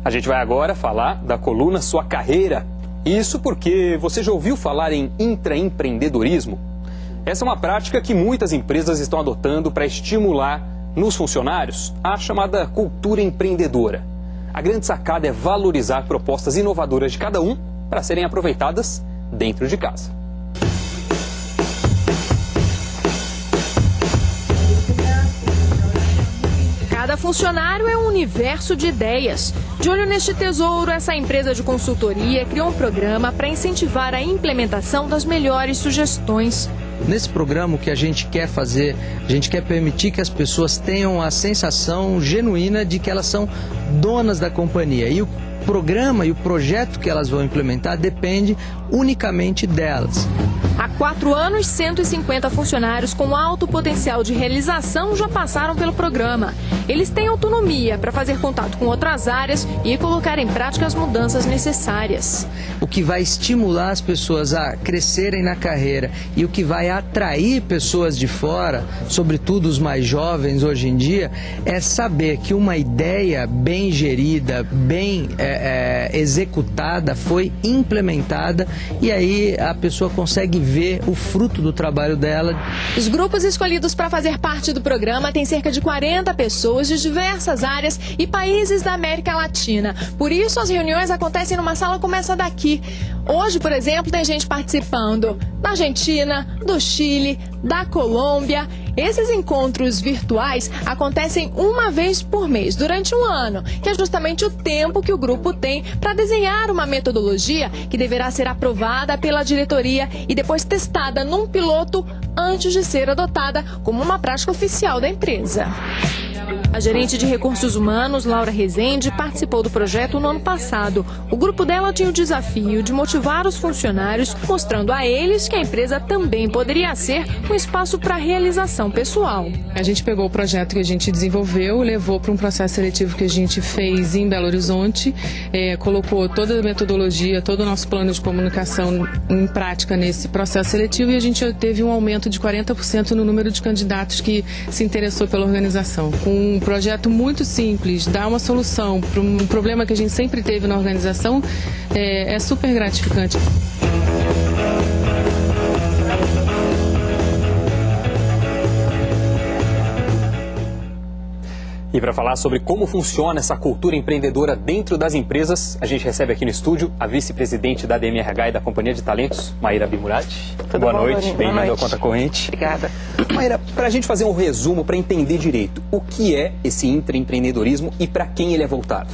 A gente vai agora falar da coluna Sua Carreira. Isso porque você já ouviu falar em intraempreendedorismo? Essa é uma prática que muitas empresas estão adotando para estimular nos funcionários a chamada cultura empreendedora. A grande sacada é valorizar propostas inovadoras de cada um para serem aproveitadas dentro de casa. Cada funcionário é um universo de ideias. De olho neste tesouro, essa empresa de consultoria criou um programa para incentivar a implementação das melhores sugestões. Nesse programa, o que a gente quer fazer, a gente quer permitir que as pessoas tenham a sensação genuína de que elas são donas da companhia. E o programa e o projeto que elas vão implementar depende unicamente delas. Há 4 anos, 150 funcionários com alto potencial de realização já passaram pelo programa. Eles têm autonomia para fazer contato com outras áreas e colocar em prática as mudanças necessárias. O que vai estimular as pessoas a crescerem na carreira e o que vai atrair pessoas de fora, sobretudo os mais jovens hoje em dia, é saber que uma ideia bem gerida, bem executada, foi implementada e aí a pessoa consegue ver o fruto do trabalho dela. Os grupos escolhidos para fazer parte do programa têm cerca de 40 pessoas de diversas áreas e países da América Latina. Por isso, as reuniões acontecem numa sala como essa daqui. Hoje, por exemplo, tem gente participando da Argentina, do Chile, da Colômbia. Esses encontros virtuais acontecem uma vez por mês, durante um ano, que é justamente o tempo que o grupo tem para desenhar uma metodologia que deverá ser aprovada pela diretoria e depois testada num piloto antes de ser adotada como uma prática oficial da empresa. A gerente de recursos humanos, Laura Rezende, participou do projeto no ano passado. O grupo dela tinha o desafio de motivar os funcionários, mostrando a eles que a empresa também poderia ser um espaço para realização pessoal. A gente pegou o projeto que a gente desenvolveu, levou para um processo seletivo que a gente fez em Belo Horizonte, colocou toda a metodologia, todo o nosso plano de comunicação em prática nesse processo seletivo e a gente teve um aumento de 40% no número de candidatos que se interessou pela organização. Um projeto muito simples, dar uma solução para um problema que a gente sempre teve na organização, é super gratificante. E para falar sobre como funciona essa cultura empreendedora dentro das empresas, a gente recebe aqui no estúdio a vice-presidente da DMRH e da Companhia de Talentos, Maíra Bimurati. Boa noite, bem-vinda ao Conta Corrente. Obrigada. Maíra, para a gente fazer um resumo, para entender direito, o que é esse intraempreendedorismo e para quem ele é voltado?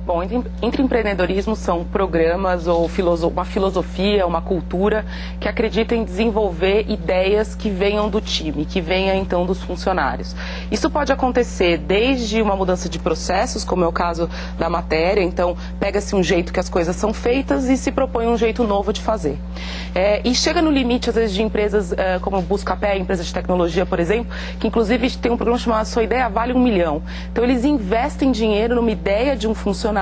Bom, intraempreendedorismo são programas ou uma filosofia, uma cultura que acredita em desenvolver ideias que venham do time, que venham então dos funcionários. Isso pode acontecer desde uma mudança de processos, como é o caso da matéria, então pega-se um jeito que as coisas são feitas e se propõe um jeito novo de fazer. E chega no limite, às vezes, de empresas como Buscapé, empresa de tecnologia, por exemplo, que inclusive tem um programa chamado Sua Ideia Vale R$1 milhão. Então eles investem dinheiro numa ideia de um funcionário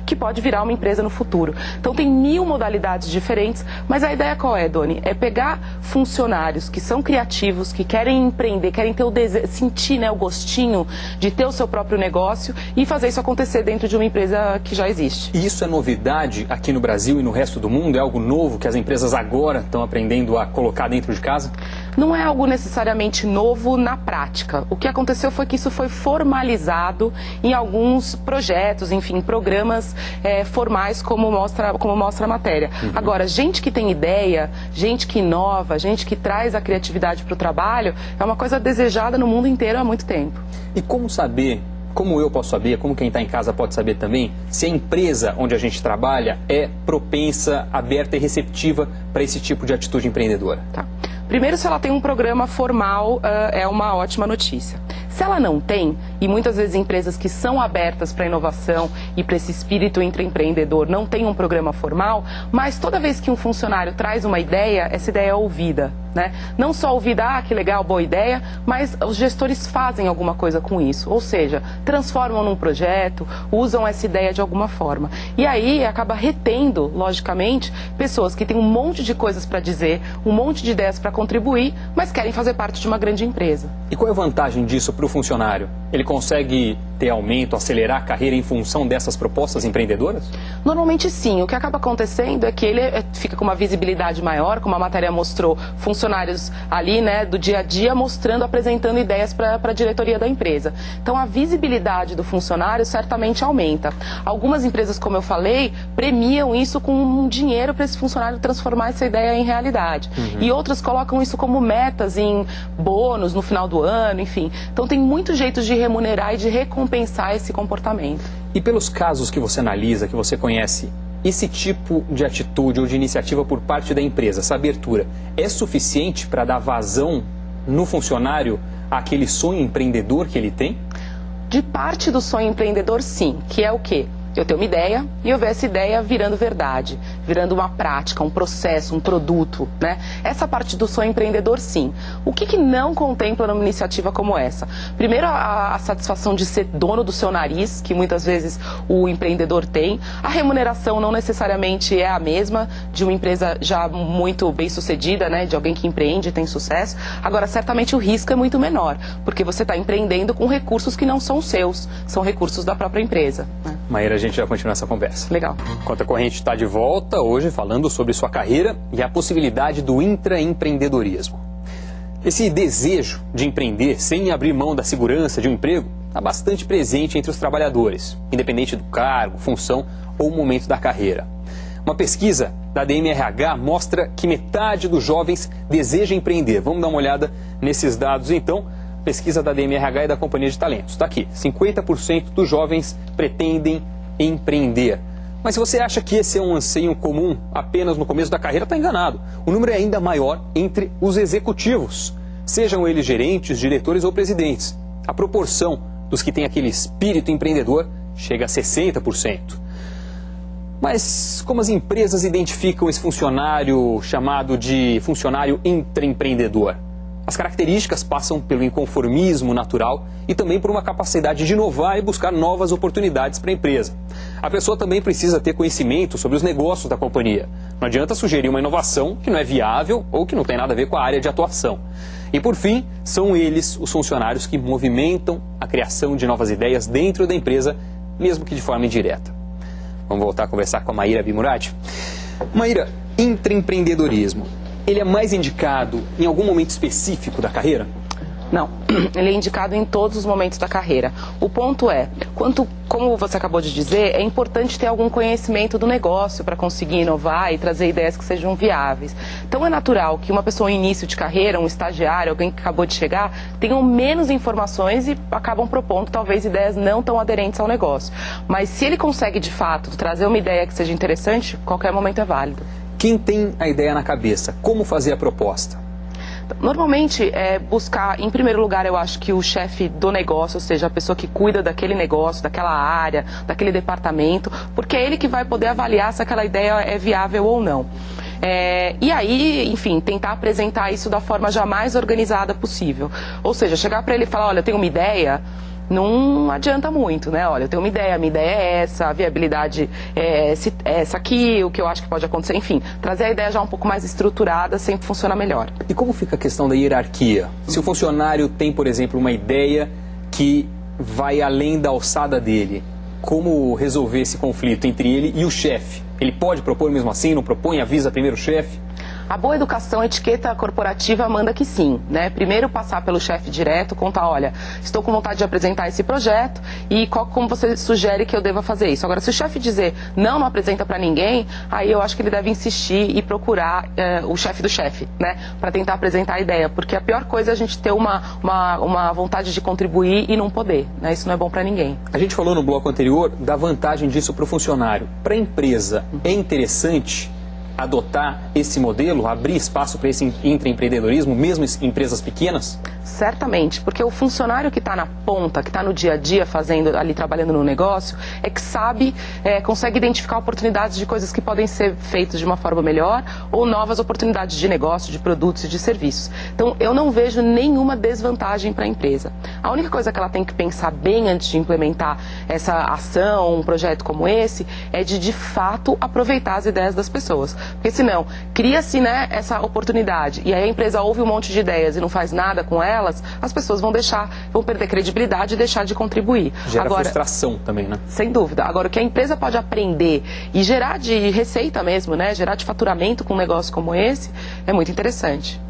que pode virar uma empresa no futuro. Então tem 1000 modalidades diferentes, mas a ideia qual é, Doni? É pegar funcionários que são criativos, que querem empreender, querem ter o desejo, sentir, né, o gostinho de ter o seu próprio negócio e fazer isso acontecer dentro de uma empresa que já existe. E isso é novidade aqui no Brasil e no resto do mundo? É algo novo que as empresas agora estão aprendendo a colocar dentro de casa? Não é algo necessariamente novo na prática. O que aconteceu foi que isso foi formalizado em alguns projetos, enfim, programas formais, como mostra a matéria. Agora, gente que tem ideia, gente que inova, gente que traz a criatividade para o trabalho, é uma coisa desejada no mundo inteiro há muito tempo. E como saber, como eu posso saber, como quem está em casa pode saber também, se a empresa onde a gente trabalha é propensa, aberta e receptiva para esse tipo de atitude empreendedora? Tá. Primeiro, se ela tem um programa formal, é uma ótima notícia. Se ela não tem, e muitas vezes empresas que são abertas para inovação e para esse espírito intraempreendedor não têm um programa formal, mas toda vez que um funcionário traz uma ideia, essa ideia é ouvida, né? Não só ouvida, que legal, boa ideia, mas os gestores fazem alguma coisa com isso, ou seja, transformam num projeto, usam essa ideia de alguma forma. E aí acaba retendo, logicamente, pessoas que têm um monte de coisas para dizer, um monte de ideias para contribuir, mas querem fazer parte de uma grande empresa. E qual é a vantagem disso para o funcionário? Ele consegue ter aumento, acelerar a carreira em função dessas propostas empreendedoras? Normalmente sim. O que acaba acontecendo é que ele fica com uma visibilidade maior, como a matéria mostrou, funcionários ali, né, do dia a dia, mostrando, apresentando ideias para a diretoria da empresa. Então a visibilidade do funcionário certamente aumenta. Algumas empresas, como eu falei, premiam isso com um dinheiro para esse funcionário transformar essa ideia em realidade. E outras colocam isso como metas em bônus no final do ano, enfim. Então tem muitos jeitos de remunerar e de recompensar esse comportamento. E pelos casos que você analisa, que você conhece, esse tipo de atitude ou de iniciativa por parte da empresa, essa abertura, é suficiente para dar vazão no funcionário àquele sonho empreendedor que ele tem? De parte do sonho empreendedor, sim. Que é o quê? Eu tenho uma ideia e eu ver essa ideia virando verdade, virando uma prática, um processo, um produto, né? Essa parte do sonho empreendedor, sim. O que não contempla numa iniciativa como essa? Primeiro, a satisfação de ser dono do seu nariz, que muitas vezes o empreendedor tem. A remuneração não necessariamente é a mesma de uma empresa já muito bem sucedida, né? De alguém que empreende e tem sucesso. Agora, certamente o risco é muito menor, porque você está empreendendo com recursos que não são seus, são recursos da própria empresa, né? Maíra, a gente já continua essa conversa. Legal. Conta Corrente está de volta hoje falando sobre sua carreira e a possibilidade do intraempreendedorismo. Esse desejo de empreender sem abrir mão da segurança de um emprego está bastante presente entre os trabalhadores, independente do cargo, função ou momento da carreira. Uma pesquisa da DMRH mostra que metade dos jovens deseja empreender. Vamos dar uma olhada nesses dados então. Pesquisa da DMRH e da Companhia de Talentos. Está aqui, 50% dos jovens pretendem empreender. Mas se você acha que esse é um anseio comum apenas no começo da carreira, está enganado. O número é ainda maior entre os executivos, sejam eles gerentes, diretores ou presidentes. A proporção dos que têm aquele espírito empreendedor chega a 60%. Mas como as empresas identificam esse funcionário chamado de funcionário intraempreendedor? As características passam pelo inconformismo natural e também por uma capacidade de inovar e buscar novas oportunidades para a empresa. A pessoa também precisa ter conhecimento sobre os negócios da companhia. Não adianta sugerir uma inovação que não é viável ou que não tem nada a ver com a área de atuação. E por fim, são eles os funcionários que movimentam a criação de novas ideias dentro da empresa, mesmo que de forma indireta. Vamos voltar a conversar com a Maíra Abimurati. Maíra, intraempreendedorismo, ele é mais indicado em algum momento específico da carreira? Não, ele é indicado em todos os momentos da carreira. O ponto é, como você acabou de dizer, é importante ter algum conhecimento do negócio para conseguir inovar e trazer ideias que sejam viáveis. Então é natural que uma pessoa em início de carreira, um estagiário, alguém que acabou de chegar, tenham menos informações e acabam propondo talvez ideias não tão aderentes ao negócio. Mas se ele consegue de fato trazer uma ideia que seja interessante, qualquer momento é válido. Quem tem a ideia na cabeça, como fazer a proposta? Normalmente é buscar, em primeiro lugar, eu acho que o chefe do negócio, ou seja, a pessoa que cuida daquele negócio, daquela área, daquele departamento, porque é ele que vai poder avaliar se aquela ideia é viável ou não. E aí, enfim, tentar apresentar isso da forma já mais organizada possível. Ou seja, chegar para ele e falar, olha, eu tenho uma ideia, não adianta muito, né? Olha, eu tenho uma ideia, a minha ideia é essa, a viabilidade é essa aqui, o que eu acho que pode acontecer, enfim, trazer a ideia já um pouco mais estruturada sempre funciona melhor. E como fica a questão da hierarquia? Se o funcionário tem, por exemplo, uma ideia que vai além da alçada dele, como resolver esse conflito entre ele e o chefe? Ele pode propor mesmo assim, não propõe, avisa primeiro o chefe? A boa educação, a etiqueta corporativa manda que sim, né? Primeiro passar pelo chefe direto, contar, olha, estou com vontade de apresentar esse projeto e como você sugere que eu deva fazer isso. Agora, se o chefe dizer não apresenta para ninguém, aí eu acho que ele deve insistir e procurar o chefe do chefe, né? Para tentar apresentar a ideia, porque a pior coisa é a gente ter uma vontade de contribuir e não poder, né? Isso não é bom para ninguém. A gente falou no bloco anterior da vantagem disso para o funcionário. Para a empresa, é interessante adotar esse modelo, abrir espaço para esse intraempreendedorismo, mesmo em empresas pequenas? Certamente, porque o funcionário que está na ponta, que está no dia a dia fazendo, ali trabalhando no negócio, é que sabe, consegue identificar oportunidades de coisas que podem ser feitas de uma forma melhor ou novas oportunidades de negócio, de produtos e de serviços. Então, eu não vejo nenhuma desvantagem para a empresa. A única coisa que ela tem que pensar bem antes de implementar essa ação, um projeto como esse, é de fato aproveitar as ideias das pessoas. Porque senão, cria-se, né, essa oportunidade e aí a empresa ouve um monte de ideias e não faz nada com elas, as pessoas vão perder credibilidade e deixar de contribuir. Gera frustração também, né? Sem dúvida. Agora, o que a empresa pode aprender e gerar de receita mesmo, né, gerar de faturamento com um negócio como esse, é muito interessante.